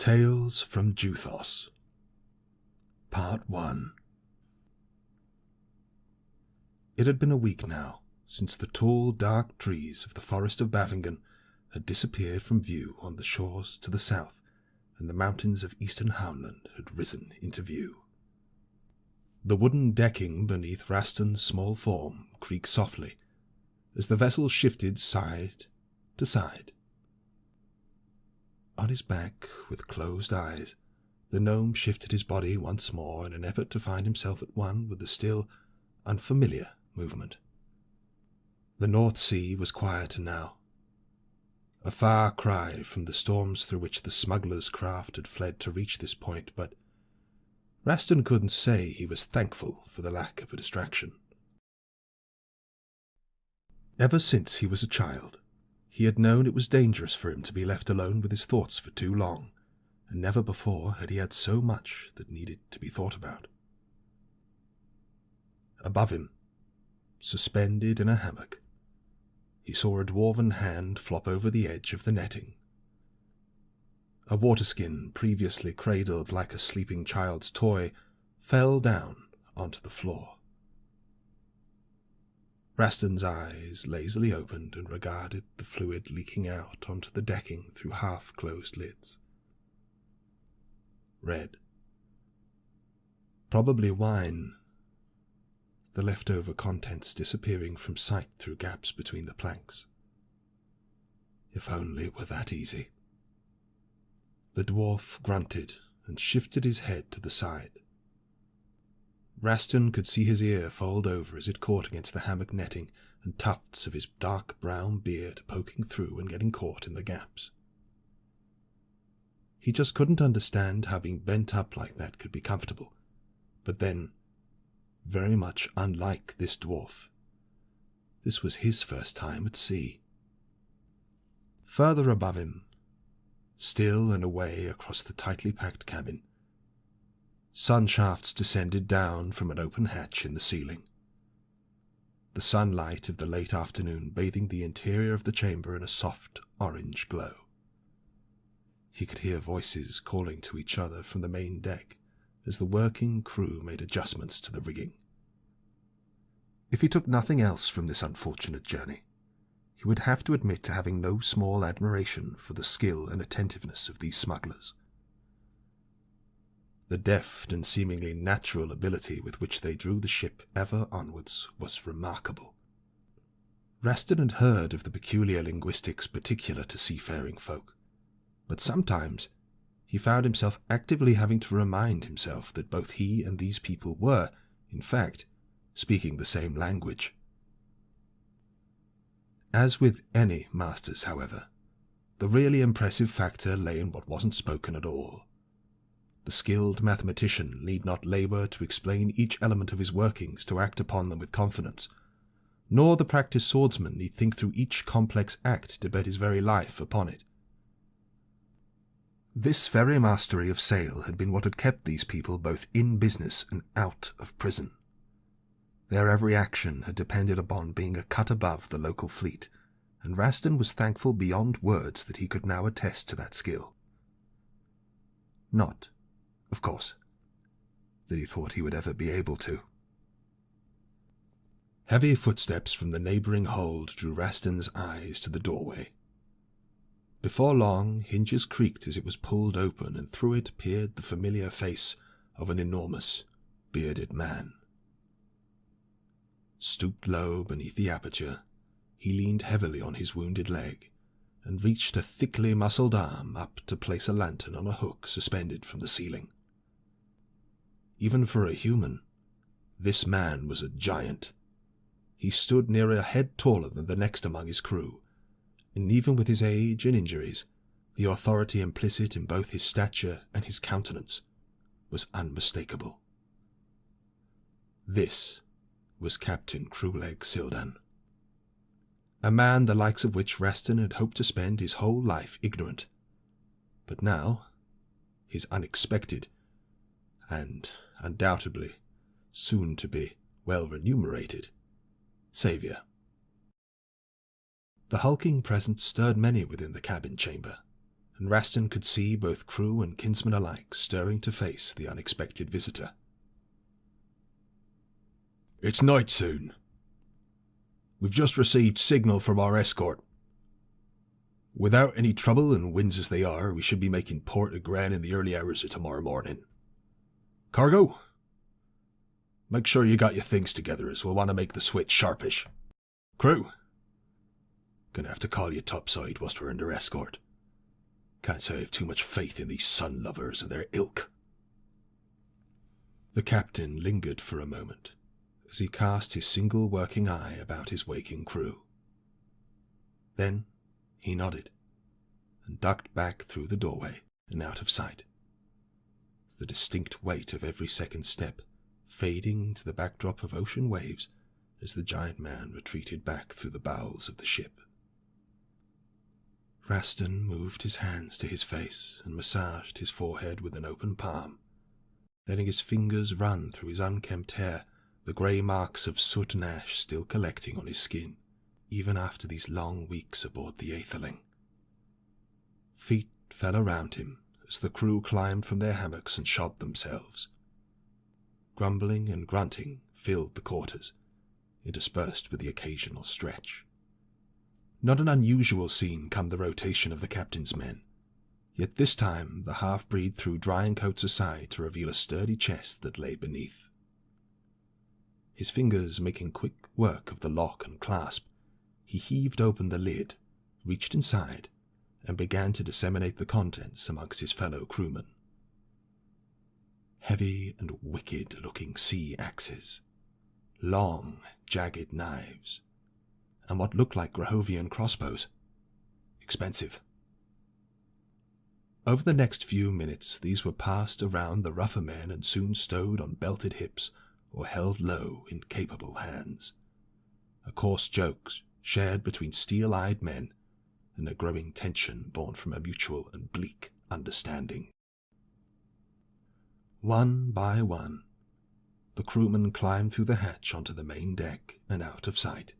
Tales from Juthos, Part 1. It had been a week now since the tall, dark trees of the forest of Bavingen had disappeared from view on the shores to the south, and the mountains of eastern Howland had risen into view. The wooden decking beneath Raston's small form creaked softly as the vessel shifted side to side. On his back, with closed eyes, the gnome shifted his body once more in an effort to find himself at one with the still, unfamiliar movement. The North Sea was quieter now, a far cry from the storms through which the smuggler's craft had fled to reach this point, but Raston couldn't say he was thankful for the lack of a distraction. Ever since he was a child, he had known it was dangerous for him to be left alone with his thoughts for too long, and never before had he had so much that needed to be thought about. Above him, suspended in a hammock, he saw a dwarven hand flop over the edge of the netting. A waterskin, previously cradled like a sleeping child's toy, fell down onto the floor. Raston's eyes lazily opened and regarded the fluid leaking out onto the decking through half-closed lids. Red. Probably wine, the leftover contents disappearing from sight through gaps between the planks. If only it were that easy. The dwarf grunted and shifted his head to the side. Raston could see his ear fold over as it caught against the hammock netting, and tufts of his dark brown beard poking through and getting caught in the gaps. He just couldn't understand how being bent up like that could be comfortable, but then, very much unlike this dwarf, this was his first time at sea. Further above him, still and away across the tightly packed cabin, sun shafts descended down from an open hatch in the ceiling, the sunlight of the late afternoon bathing the interior of the chamber in a soft orange glow. He could hear voices calling to each other from the main deck as the working crew made adjustments to the rigging. If he took nothing else from this unfortunate journey, he would have to admit to having no small admiration for the skill and attentiveness of these smugglers. The deft and seemingly natural ability with which they drew the ship ever onwards was remarkable. Raston had heard of the peculiar linguistics particular to seafaring folk, but sometimes he found himself actively having to remind himself that both he and these people were, in fact, speaking the same language. As with any masters, however, the really impressive factor lay in what wasn't spoken at all. The skilled mathematician need not labour to explain each element of his workings to act upon them with confidence, nor the practised swordsman need think through each complex act to bet his very life upon it. This very mastery of sail had been what had kept these people both in business and out of prison. Their every action had depended upon being a cut above the local fleet, and Raston was thankful beyond words that he could now attest to that skill. Not, of course, that he thought he would ever be able to. Heavy footsteps from the neighbouring hold drew Raston's eyes to the doorway. Before long, hinges creaked as it was pulled open, and through it peered the familiar face of an enormous, bearded man. Stooped low beneath the aperture, he leaned heavily on his wounded leg, and reached a thickly muscled arm up to place a lantern on a hook suspended from the ceiling. Even for a human, this man was a giant. He stood near a head taller than the next among his crew, and even with his age and injuries, the authority implicit in both his stature and his countenance was unmistakable. This was Captain Crewleg Sildan, a man the likes of which Raston had hoped to spend his whole life ignorant, but now his unexpected, and undoubtedly soon to be well remunerated, saviour. The hulking presence stirred many within the cabin chamber, and Rastin could see both crew and kinsmen alike stirring to face the unexpected visitor. "It's night soon. We've just received signal from our escort. Without any trouble, and winds as they are, we should be making port at Gran in the early hours of tomorrow morning. Cargo? Make sure you got your things together, as we'll want to make the switch sharpish. Crew? Gonna have to call you topside whilst we're under escort. Can't say I have too much faith in these sun lovers and their ilk." The captain lingered for a moment, as he cast his single working eye about his waking crew. Then he nodded, and ducked back through the doorway and out of sight, the distinct weight of every second step fading to the backdrop of ocean waves as the giant man retreated back through the bowels of the ship. Rastin moved his hands to his face and massaged his forehead with an open palm, letting his fingers run through his unkempt hair, the grey marks of soot and ash still collecting on his skin, even after these long weeks aboard the Aetherling. Feet fell around him as the crew climbed from their hammocks and shod themselves. Grumbling and grunting filled the quarters, interspersed with the occasional stretch. Not an unusual scene come the rotation of the captain's men, yet this time the half-breed threw drying coats aside to reveal a sturdy chest that lay beneath. His fingers making quick work of the lock and clasp, he heaved open the lid, reached inside, and began to disseminate the contents amongst his fellow crewmen. Heavy and wicked-looking sea axes, long, jagged knives, and what looked like Grahovian crossbows. Expensive. Over the next few minutes these were passed around the rougher men and soon stowed on belted hips or held low in capable hands. A coarse joke shared between steel-eyed men, and a growing tension born from a mutual and bleak understanding. One by one, the crewmen climbed through the hatch onto the main deck and out of sight.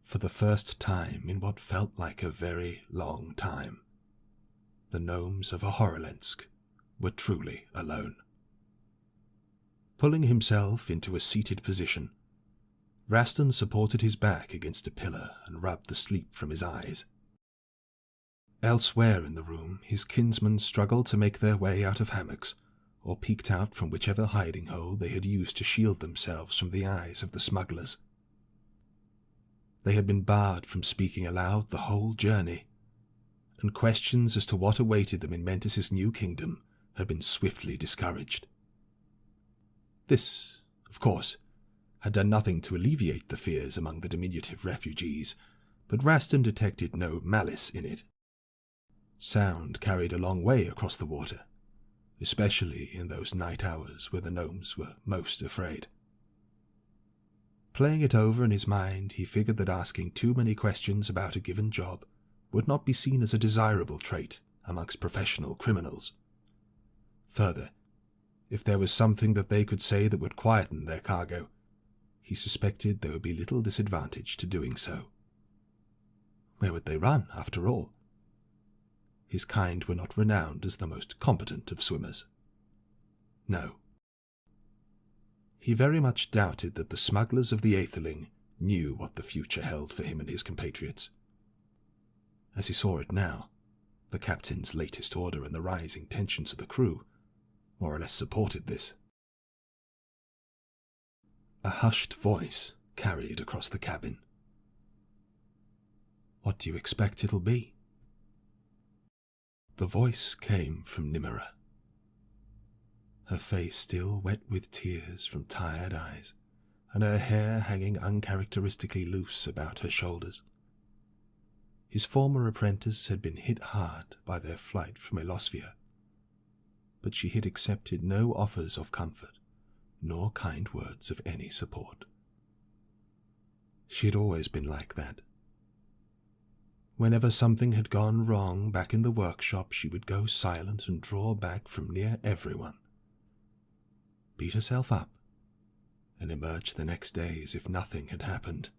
For the first time in what felt like a very long time, the gnomes of Ahorelensk were truly alone. Pulling himself into a seated position, Rastin supported his back against a pillar and rubbed the sleep from his eyes. Elsewhere in the room, his kinsmen struggled to make their way out of hammocks, or peeked out from whichever hiding hole they had used to shield themselves from the eyes of the smugglers. They had been barred from speaking aloud the whole journey, and questions as to what awaited them in Mentis' new kingdom had been swiftly discouraged. This, of course, had done nothing to alleviate the fears among the diminutive refugees, but Rastin detected no malice in it. Sound carried a long way across the water, especially in those night hours where the gnomes were most afraid. Playing it over in his mind, he figured that asking too many questions about a given job would not be seen as a desirable trait amongst professional criminals. Further, if there was something that they could say that would quieten their cargo, he suspected there would be little disadvantage to doing so. Where would they run, after all? His kind were not renowned as the most competent of swimmers. No. He very much doubted that the smugglers of the Aetherling knew what the future held for him and his compatriots. As he saw it now, the captain's latest order and the rising tensions of the crew more or less supported this. A hushed voice carried across the cabin. "What do you expect it'll be?" The voice came from Nimera, her face still wet with tears from tired eyes, and her hair hanging uncharacteristically loose about her shoulders. His former apprentice had been hit hard by their flight from Elosvia, but she had accepted no offers of comfort, nor kind words of any support. She had always been like that. Whenever something had gone wrong back in the workshop, she would go silent and draw back from near everyone, beat herself up, and emerge the next day as if nothing had happened.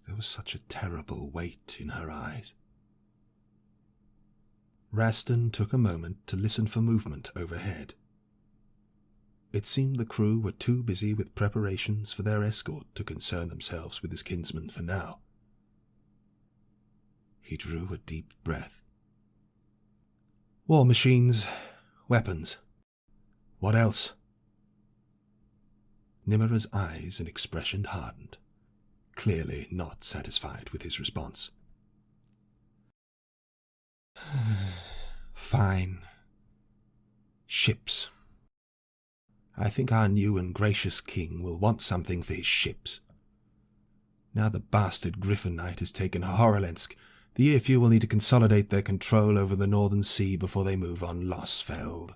There was such a terrible weight in her eyes. Raston took a moment to listen for movement overhead. It seemed the crew were too busy with preparations for their escort to concern themselves with his kinsman for now. He drew a deep breath. War machines, weapons. What else? Nimra's eyes and expression hardened, clearly not satisfied with his response. Fine. Ships. I think our new and gracious king will want something for his ships. Now the bastard Griffin Knight has taken Horelensk, the EFU will need to consolidate their control over the Northern Sea before they move on Losfeld.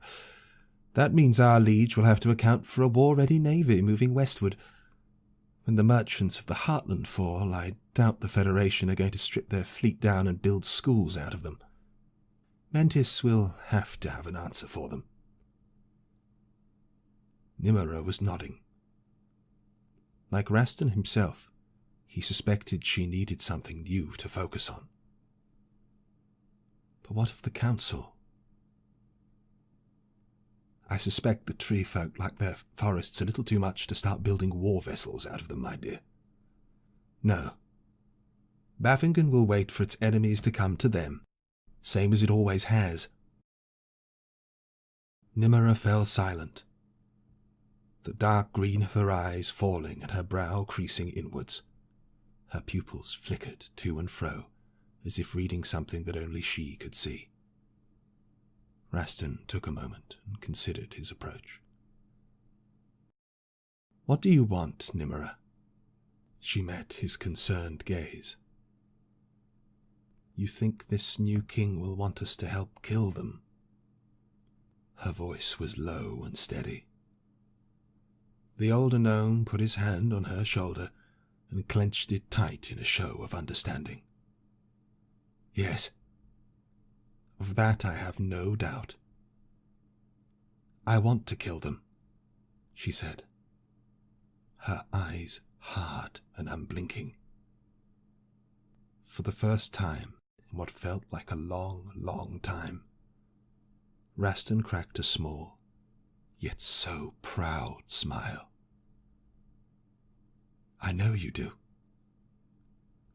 That means our liege will have to account for a war-ready navy moving westward. When the merchants of the Heartland fall, I doubt the Federation are going to strip their fleet down and build schools out of them. Mantis will have to have an answer for them. Nimra was nodding. Like Raston himself, he suspected she needed something new to focus on. But what of the Council? I suspect the tree folk like their forests a little too much to start building war vessels out of them, my dear. No. Bafingen will wait for its enemies to come to them, same as it always has. Nimra fell silent, the dark green of her eyes falling and her brow creasing inwards. Her pupils flickered to and fro, as if reading something that only she could see. Raston took a moment and considered his approach. What do you want, Nimra? She met his concerned gaze. You think this new king will want us to help kill them? Her voice was low and steady. The older gnome put his hand on her shoulder and clenched it tight in a show of understanding. Yes. Of that I have no doubt. I want to kill them, she said, her eyes hard and unblinking. For the first time in what felt like a long, long time, Raston cracked a small, yet so proud smile. I know you do.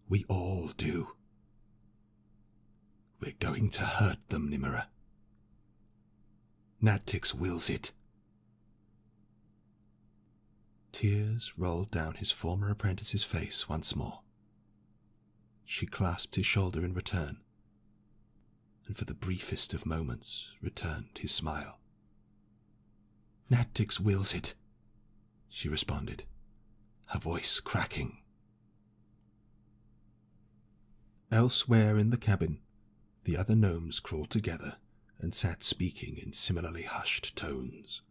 We all do. We're going to hurt them, Nimra. Natix wills it. Tears rolled down his former apprentice's face once more. She clasped his shoulder in return, and for the briefest of moments returned his smile. Natix wills it, she responded, her voice cracking. Elsewhere in the cabin, the other gnomes crawled together and sat speaking in similarly hushed tones.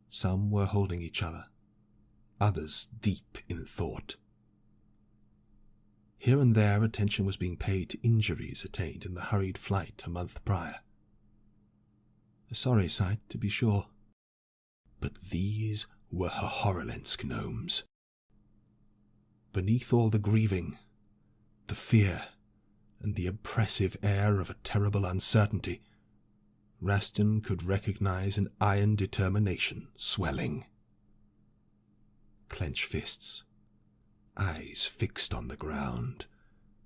Some were holding each other, others deep in thought. Here and there attention was being paid to injuries attained in the hurried flight a month prior. A sorry sight, to be sure, but these were her Horelensk gnomes. Beneath all the grieving, the fear, and the oppressive air of a terrible uncertainty, Raston could recognize an iron determination swelling. Clenched fists, eyes fixed on the ground,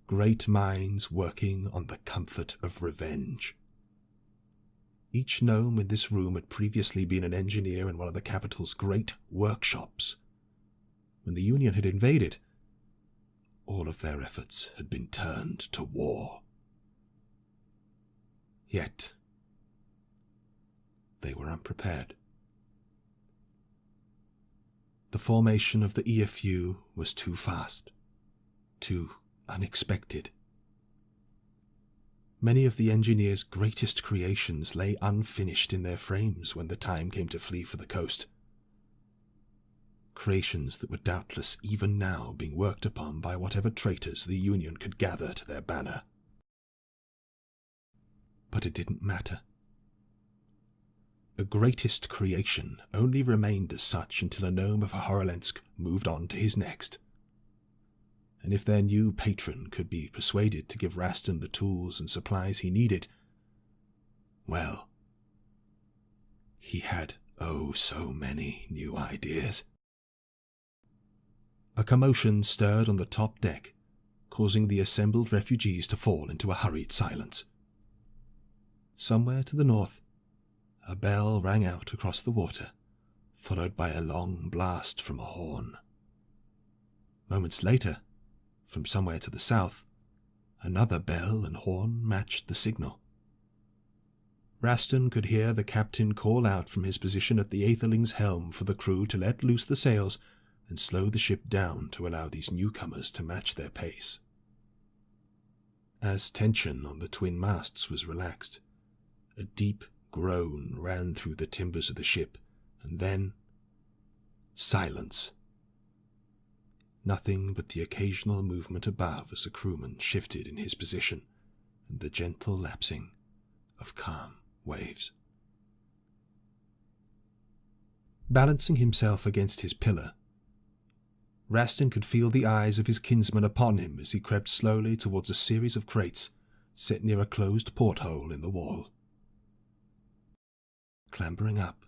great minds working on the comfort of revenge. Each gnome in this room had previously been an engineer in one of the capital's great workshops. When the Union had invaded, all of their efforts had been turned to war. Yet, they were unprepared. The formation of the EFU was too fast, too unexpected. Many of the engineers' greatest creations lay unfinished in their frames when the time came to flee for the coast. Creations that were doubtless even now being worked upon by whatever traitors the Union could gather to their banner. But it didn't matter. A greatest creation only remained as such until a gnome of Horelensk moved on to his next. and if their new patron could be persuaded to give Rastin the tools and supplies he needed, well, he had so many new ideas. A commotion stirred on the top deck, causing the assembled refugees to fall into a hurried silence. Somewhere to the north, a bell rang out across the water, followed by a long blast from a horn. Moments later, from somewhere to the south, another bell and horn matched the signal. Rastin could hear the captain call out from his position at the Aetherling's helm for the crew to let loose the sails and slow the ship down to allow these newcomers to match their pace. As tension on the twin masts was relaxed, a deep groan ran through the timbers of the ship, and then silence. Nothing but the occasional movement above as a crewman shifted in his position, and the gentle lapsing of calm waves. Balancing himself against his pillar, Rastin could feel the eyes of his kinsman upon him as he crept slowly towards a series of crates set near a closed porthole in the wall. Clambering up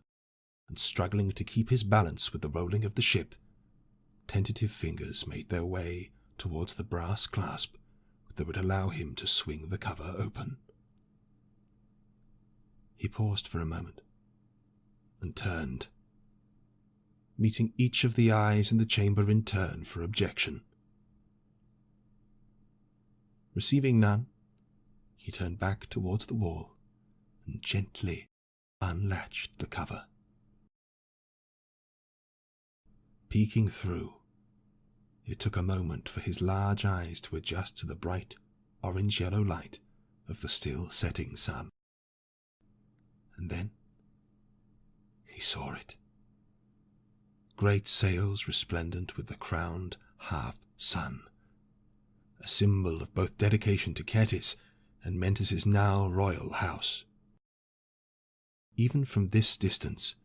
and struggling to keep his balance with the rolling of the ship, tentative fingers made their way towards the brass clasp that would allow him to swing the cover open. He paused for a moment and turned, meeting each of the eyes in the chamber in turn for objection. Receiving none, he turned back towards the wall and gently unlatched the cover. Peeking through, it took a moment for his large eyes to adjust to the bright orange-yellow light of the still setting sun. And then he saw it. Great sails resplendent with the crowned half-sun, a symbol of both dedication to Cetis and Mentis' now royal house. Even from this distance,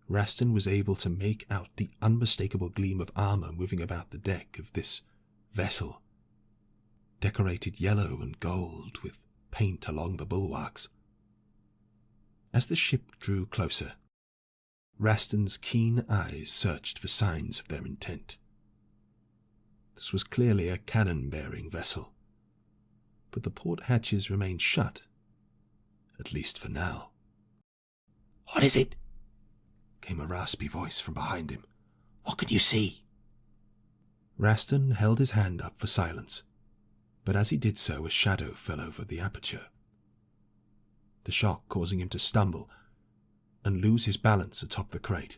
Rastin was able to make out the unmistakable gleam of armour moving about the deck of this vessel, decorated yellow and gold with paint along the bulwarks. As the ship drew closer, Rastin's keen eyes searched for signs of their intent. This was clearly a cannon-bearing vessel, but the port hatches remained shut, at least for now. "What is it?" came a raspy voice from behind him. "What can you see?" Rastin held his hand up for silence, but as he did so a shadow fell over the aperture, the shock causing him to stumble and lose his balance atop the crate.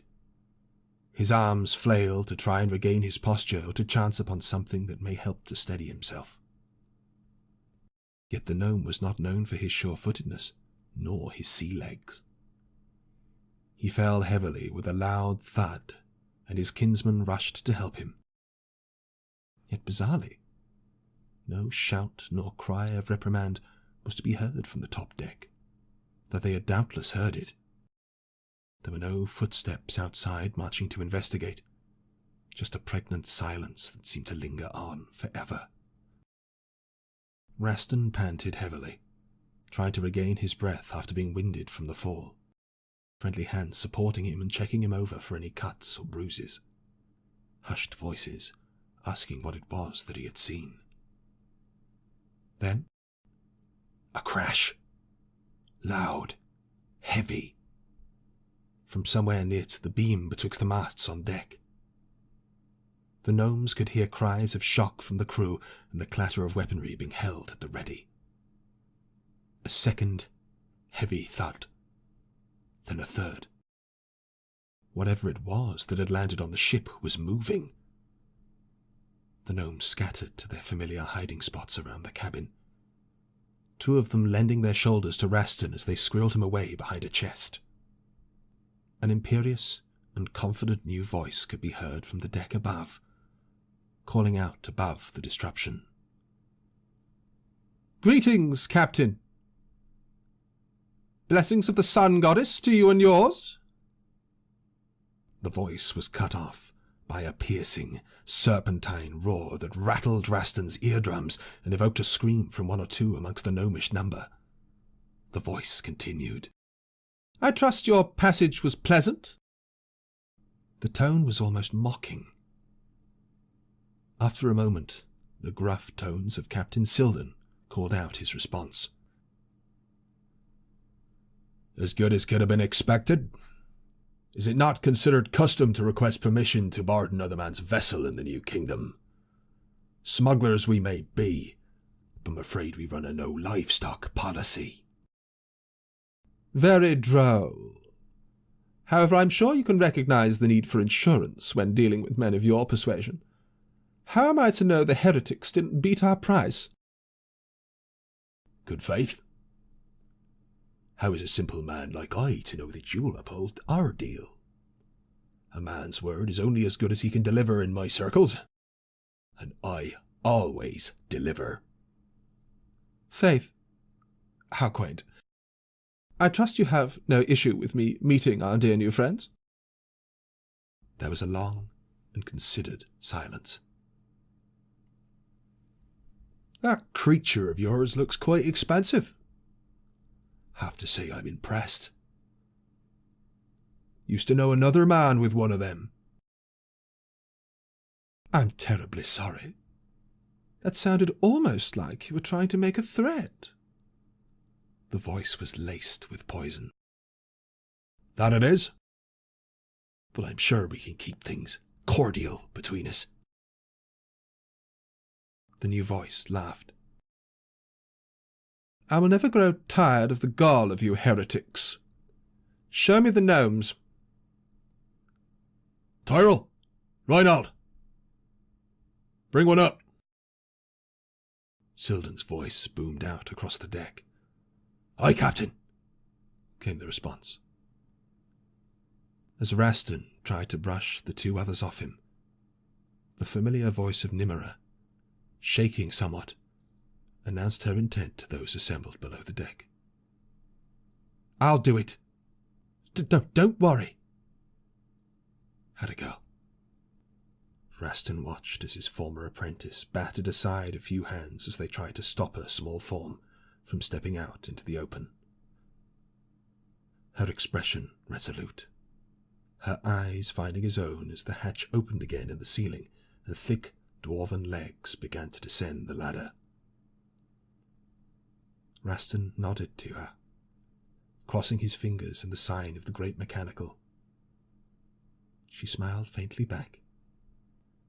His arms flailed to try and regain his posture or to chance upon something that may help to steady himself. Yet the gnome was not known for his sure-footedness, nor his sea legs. He fell heavily with a loud thud, and his kinsman rushed to help him. Yet bizarrely, no shout nor cry of reprimand was to be heard from the top deck, though they had doubtless heard it. There were no footsteps outside marching to investigate, just a pregnant silence that seemed to linger on forever. Rastin panted heavily, trying to regain his breath after being winded from the fall, friendly hands supporting him and checking him over for any cuts or bruises, hushed voices asking what it was that he had seen. Then, a crash, loud, heavy, from somewhere near to the beam betwixt the masts on deck. The gnomes could hear cries of shock from the crew and the clatter of weaponry being held at the ready. A second, heavy thud, then a third. Whatever it was that had landed on the ship was moving. The gnomes scattered to their familiar hiding spots around the cabin, two of them lending their shoulders to Rastin as they squirreled him away behind a chest. An imperious and confident new voice could be heard from the deck above, calling out above the disruption. "Greetings, Captain! Blessings of the Sun Goddess to you and yours." The voice was cut off by a piercing, serpentine roar that rattled Raston's eardrums and evoked a scream from one or two amongst the gnomish number. The voice continued. "I trust your passage was pleasant?" The tone was almost mocking. After a moment, the gruff tones of Captain Silden called out his response. "As good as could have been expected. Is it not considered custom to request permission to board another man's vessel in the New Kingdom? Smugglers we may be, but I'm afraid we run a no-livestock policy." "Very droll. However, I'm sure you can recognize the need for insurance when dealing with men of your persuasion. How am I to know the heretics didn't beat our price?" "Good faith. How is a simple man like I to know that you'll uphold our deal? A man's word is only as good as he can deliver in my circles, and I always deliver." "Faith, how quaint. I trust you have no issue with me meeting our dear new friends?" There was a long and considered silence. "That creature of yours looks quite expensive. Have to say I'm impressed. Used to know another man with one of them." "I'm terribly sorry. That sounded almost like you were trying to make a threat." The voice was laced with poison. "That it is. But I'm sure we can keep things cordial between us." The new voice laughed. "I will never grow tired of the gall of you heretics. Show me the gnomes." "Tyrell! Reinald! Bring one up!" Silden's voice boomed out across the deck. "Aye, Captain," came the response. As Raston tried to brush the two others off him, the familiar voice of Nimera, shaking somewhat, announced her intent to those assembled below the deck. "I'll do it. Don't worry." "How'd it go?" Raston watched as his former apprentice batted aside a few hands as they tried to stop her small form from stepping out into the open. Her expression resolute, her eyes finding his own as the hatch opened again in the ceiling and thick dwarven legs began to descend the ladder. Raston nodded to her, crossing his fingers in the sign of the great mechanical. She smiled faintly back,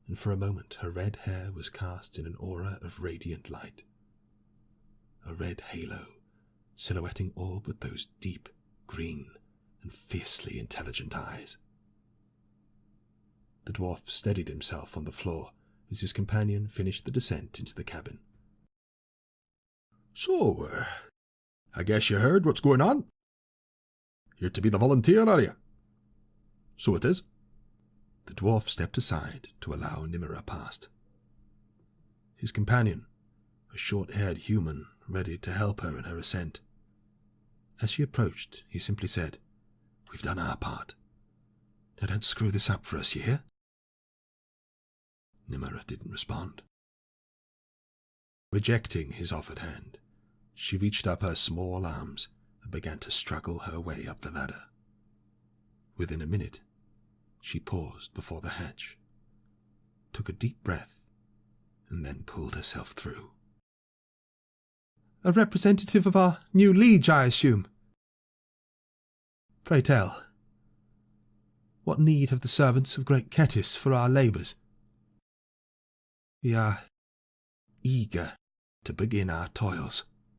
and for a moment her red hair was cast in an aura of radiant light, a red halo silhouetting all but those deep green and fiercely intelligent eyes. The dwarf steadied himself on the floor as his companion finished the descent into the cabin. "So, I guess you heard what's going on? You're to be the volunteer, are you?" "So it is." The dwarf stepped aside to allow Nimera past. His companion, a short-haired human, ready to help her in her ascent. As she approached, he simply said, "We've done our part. Now don't screw this up for us, you hear?" Nimera didn't respond. Rejecting his offered hand, she reached up her small arms and began to struggle her way up the ladder. Within a minute, she paused before the hatch, took a deep breath, and then pulled herself through. "A representative of our new liege, I assume? Pray tell, what need have the servants of Great Kettis for our labours? We are eager to begin our toils."